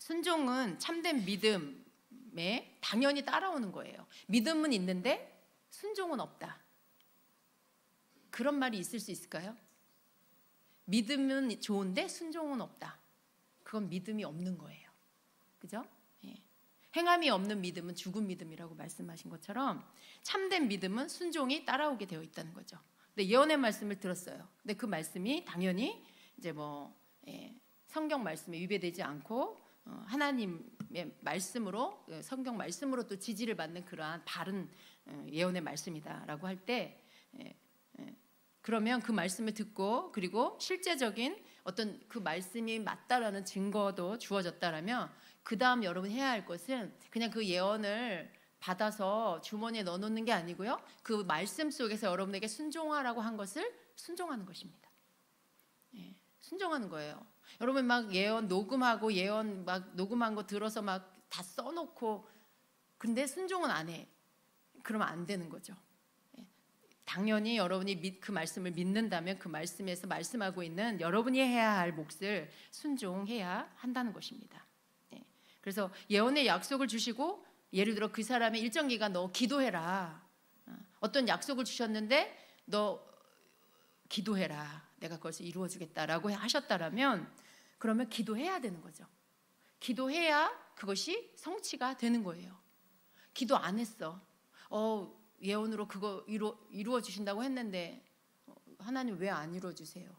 순종은 참된 믿음에 당연히 따라오는 거예요. 믿음은 있는데 순종은 없다. 그런 말이 있을 수 있을까요? 믿음은 좋은데 순종은 없다. 그건 믿음이 없는 거예요. 그죠? 예. 행함이 없는 믿음은 죽은 믿음이라고 말씀하신 것처럼 참된 믿음은 순종이 따라오게 되어 있다는 거죠. 근데 예언의 말씀을 들었어요. 근데 그 말씀이 당연히 이제 성경 말씀에 위배되지 않고 하나님의 말씀으로, 성경 말씀으로 또 지지를 받는 그러한 바른 예언의 말씀이다라고 할 때, 그러면 그 말씀을 듣고 그리고 실제적인 어떤 그 말씀이 맞다라는 증거도 주어졌다라면 그 다음 여러분 해야 할 것은 그냥 그 예언을 받아서 주머니에 넣어놓는 게 아니고요, 그 말씀 속에서 여러분에게 순종하라고 한 것을 순종하는 것입니다. 순종하는 거예요. 여러분 막 예언 녹음하고 예언 막 녹음한 거 들어서 막 다 써놓고 근데 순종은 안 해. 그러면 안 되는 거죠. 당연히 여러분이 그 말씀을 믿는다면 그 말씀에서 말씀하고 있는 여러분이 해야 할 몫을 순종해야 한다는 것입니다. 그래서 예언의 약속을 주시고 예를 들어 그 사람의 일정 기간 너 기도해라. 어떤 약속을 주셨는데 너 기도해라. 내가 그것을 이루어 주겠다라고 하셨다라면 그러면 기도해야 되는 거죠. 기도해야 그것이 성취가 되는 거예요. 기도 안 했어. 예언으로 그거 이루어 주신다고 했는데 하나님 왜 안 이루어 주세요?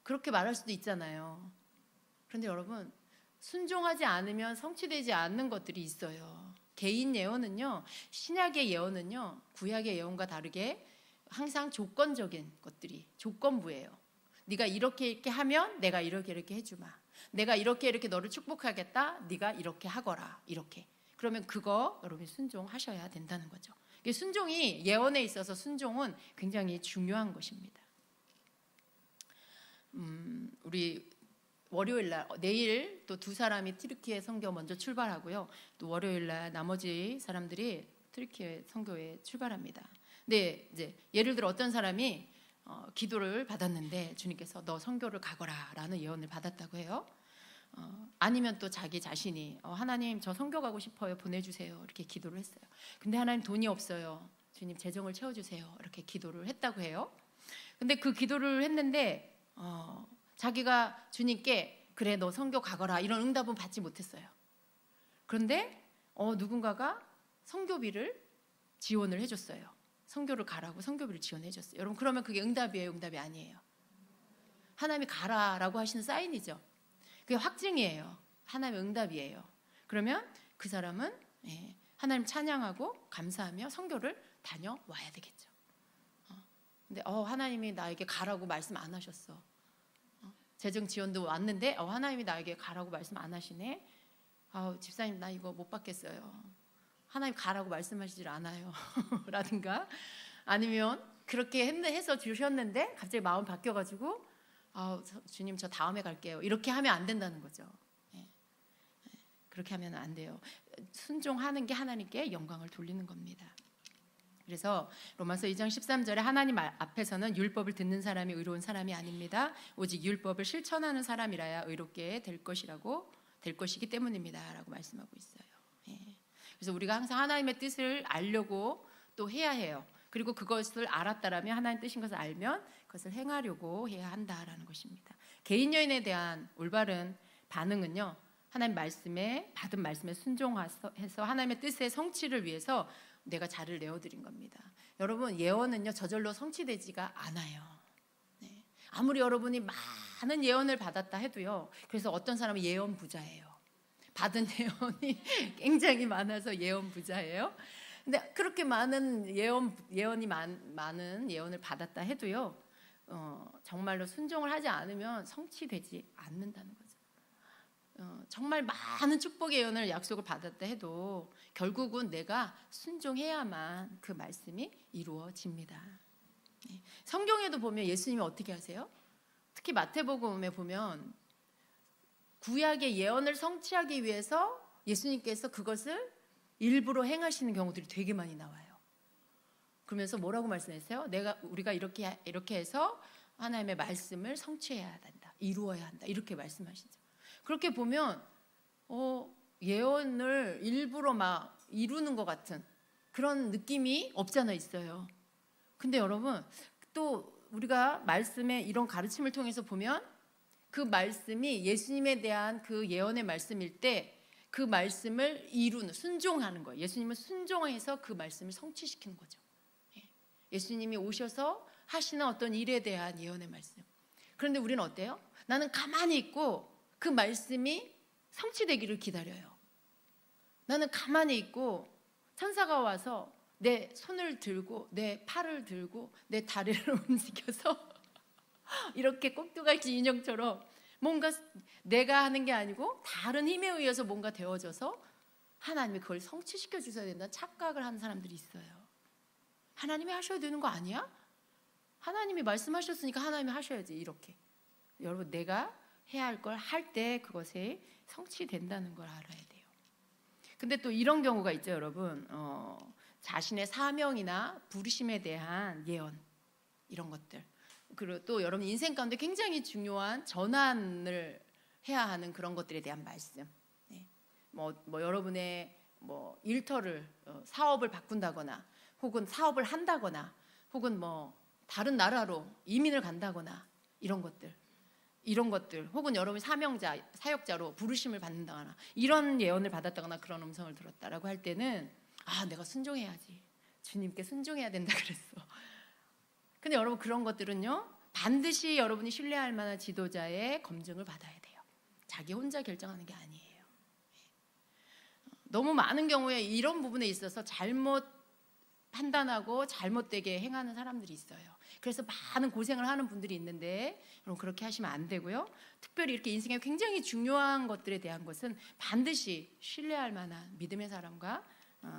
그렇게 말할 수도 있잖아요. 그런데 여러분 순종하지 않으면 성취되지 않는 것들이 있어요. 개인 예언은요, 신약의 예언은요, 구약의 예언과 다르게 항상 조건적인 것들이 조건부예요. 네가 이렇게 하면 내가 이렇게 해주마. 내가 이렇게 너를 축복하겠다. 네가 이렇게 하거라. 이렇게. 그러면 그거 여러분이 순종하셔야 된다는 거죠. 순종이 예언에 있어서 순종은 굉장히 중요한 것입니다. 우리 월요일날 내일 또 두 사람이 튀르키예 선교 먼저 출발하고요. 또 월요일날 나머지 사람들이 튀르키예 선교에 출발합니다. 근데 이제 예를 들어 어떤 사람이 기도를 받았는데 주님께서 너 선교를 가거라라는 예언을 받았다고 해요. 아니면 또 자기 자신이 하나님 저 선교 가고 싶어요. 보내주세요. 이렇게 기도를 했어요. 근데 하나님 돈이 없어요. 주님 재정을 채워주세요. 이렇게 기도를 했다고 해요. 근데 그 기도를 했는데 자기가 주님께 그래 너 선교 가거라 이런 응답은 받지 못했어요. 그런데 누군가가 선교비를 지원을 해줬어요. 선교를 가라고 선교비를 지원해줬어요. 여러분 그러면 그게 응답이에요? 응답이 아니에요? 하나님이 가라라고 하시는 사인이죠. 그게 확증이에요. 하나님의 응답이에요. 그러면 그 사람은 하나님 찬양하고 감사하며 선교를 다녀와야 되겠죠. 근데 하나님이 나에게 가라고 말씀 안 하셨어. 재정 지원도 왔는데 하나님이 나에게 가라고 말씀 안 하시네. 집사님 나 이거 못 받겠어요. 하나님 가라고 말씀하시질 않아요. 라든가 아니면 그렇게 해서 주셨는데 갑자기 마음 바뀌어가지고 주님 저 다음에 갈게요. 이렇게 하면 안 된다는 거죠. 그렇게 하면 안 돼요. 순종하는 게 하나님께 영광을 돌리는 겁니다. 그래서 로마서 2장 13절에 하나님 앞에서는 율법을 듣는 사람이 의로운 사람이 아닙니다. 오직 율법을 실천하는 사람이라야 의롭게 될 것이기 때문입니다. 라고 말씀하고 있어요. 그래서 우리가 항상 하나님의 뜻을 알려고 또 해야 해요. 그리고 그것을 알았다라면 하나님 뜻인 것을 알면 그것을 행하려고 해야 한다라는 것입니다. 개인 여인에 대한 올바른 반응은요, 하나님 말씀에 받은 말씀에 순종해서 하나님의 뜻의 성취를 위해서 내가 자를 내어드린 겁니다. 여러분 예언은요 저절로 성취되지가 않아요. 아무리 여러분이 많은 예언을 받았다 해도요. 그래서 어떤 사람은 예언 부자예요. 받은 예언이 굉장히 많아서 예언 부자예요. 근데 그렇게 많은 예언이 많은 예언을 받았다 해도요. 정말로 순종을 하지 않으면 성취되지 않는다는 거죠. 정말 많은 축복의 예언을 약속을 받았다 해도 결국은 내가 순종해야만 그 말씀이 이루어집니다. 성경에도 보면 예수님이 어떻게 하세요? 특히 마태복음에 보면 구약의 예언을 성취하기 위해서 예수님께서 그것을 일부러 행하시는 경우들이 되게 많이 나와요. 그러면서 뭐라고 말씀하세요? 우리가 이렇게 해서 하나님의 말씀을 성취해야 된다, 이루어야 한다, 이렇게 말씀하시죠. 그렇게 보면 예언을 일부러 막 이루는 것 같은 그런 느낌이 없잖아 있어요. 근데 여러분 또 우리가 말씀의 이런 가르침을 통해서 보면 그 말씀이 예수님에 대한 그 예언의 말씀일 때 그 말씀을 이루는, 순종하는 거예요. 예수님을 순종해서 그 말씀을 성취시키는 거죠. 예수님이 오셔서 하시는 어떤 일에 대한 예언의 말씀. 그런데 우리는 어때요? 나는 가만히 있고 그 말씀이 성취되기를 기다려요. 나는 가만히 있고 천사가 와서 내 손을 들고 내 팔을 들고 내 다리를 움직여서 이렇게 꼭두갈치 인형처럼 뭔가 내가 하는 게 아니고 다른 힘에 의해서 뭔가 되어져서 하나님이 그걸 성취시켜 주셔야 된다는 착각을 하는 사람들이 있어요. 하나님이 하셔야 되는 거 아니야? 하나님이 말씀하셨으니까 하나님이 하셔야지. 이렇게 여러분 내가 해야 할 걸 할 때 그것이 성취된다는 걸 알아야 돼요. 근데 또 이런 경우가 있죠 여러분. 자신의 사명이나 부르심에 대한 예언 이런 것들, 그리고 또 여러분 인생 가운데 굉장히 중요한 전환을 해야 하는 그런 것들에 대한 말씀. 뭐 여러분의 뭐 일터를 사업을 바꾼다거나 혹은 사업을 한다거나 혹은 뭐 다른 나라로 이민을 간다거나 이런 것들 혹은 여러분이 사명자, 사역자로 부르심을 받는다거나 이런 예언을 받았다거나 그런 음성을 들었다라고 할 때는 내가 순종해야지. 주님께 순종해야 된다 그랬어. 근데 여러분 그런 것들은요 반드시 여러분이 신뢰할 만한 지도자의 검증을 받아야 돼요. 자기 혼자 결정하는 게 아니에요. 너무 많은 경우에 이런 부분에 있어서 잘못 판단하고 잘못되게 행하는 사람들이 있어요. 그래서 많은 고생을 하는 분들이 있는데 여러분 그렇게 하시면 안 되고요. 특별히 이렇게 인생에 굉장히 중요한 것들에 대한 것은 반드시 신뢰할 만한 믿음의 사람과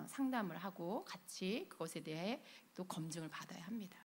상담을 하고 같이 그것에 대해 또 검증을 받아야 합니다.